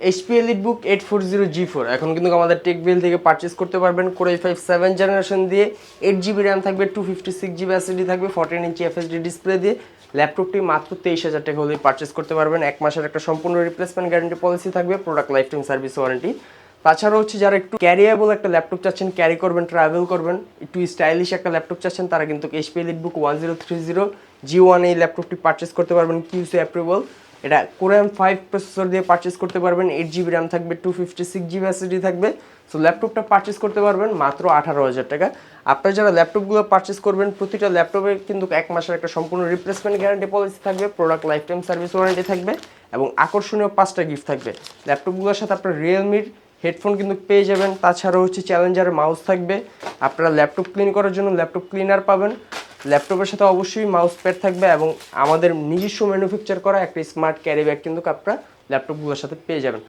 HP EliteBook 840G4 এখন কিন্তু আমাদের টেকবিল থেকে পারচেজ করতে পারবেন। Core i5 7 জেনারেশন দিয়ে 8GB র্যাম থাকবে, 256GB SSD থাকবে, 14 ইঞ্চি FHD ডিসপ্লে দিয়ে ল্যাপটপটি মাত্র 23,000 টাকা হলেই পারচেজ করতে পারবেন। 1 মাসের একটা সম্পূর্ণ রিপ্লেসমেন্ট গ্যারান্টি পলিসি থাকবে, product life time service warranty. তাছাড়া হচ্ছে যারা একটু ক্যারিয়েবল একটা ল্যাপটপ চাচ্ছেন, ক্যারি করবেন, ট্রাভেল করবেন, একটু স্টাইলিশ একটা ল্যাপটপ চাচ্ছেন, তারা কিন্তু HP EliteBook 1030G1 এই ল্যাপটপটি পারচেজ করতে পারবেন QC অ্যাপ্রুভাল। এটা Core i5 প্রসেসর দিয়ে পারচেজ করতে পারবেন, 8GB র্যাম থাকবে, 256GB SSD থাকবে। সো ল্যাপটপটা পারচেজ করতে পারবেন মাত্র 18,000 টাকা। আপনারা যারা ল্যাপটপগুলো পারচেজ করবেন প্রতিটা ল্যাপটপে কিন্তু 1 মাসের একটা সম্পূর্ণ রিপ্লেসমেন্ট গ্যারান্টি পলিসি থাকবে, product life time service warranty থাকবে এবং আকর্ষণীয় 5টা গিফট থাকবে। ল্যাপটপগুলোর সাথে আপনার রিয়েলমির হেডফোন কিন্তু পেয়ে যাবেন। তাছাড়াও হচ্ছে চ্যালেঞ্জারের মাউস থাকবে, আপনারা ল্যাপটপ ক্লিন করার জন্য ল্যাপটপ ক্লিনার পাবেন। ল্যাপটপের সাথে অবশ্যই মাউস প্যাড থাকবে এবং আমাদের নিজস্ব ম্যানুফ্যাকচার করা একটা স্মার্ট ক্যারি ব্যাগ কিন্তু আপনারা ল্যাপটপগুলোর সাথে পেয়ে যাবেন।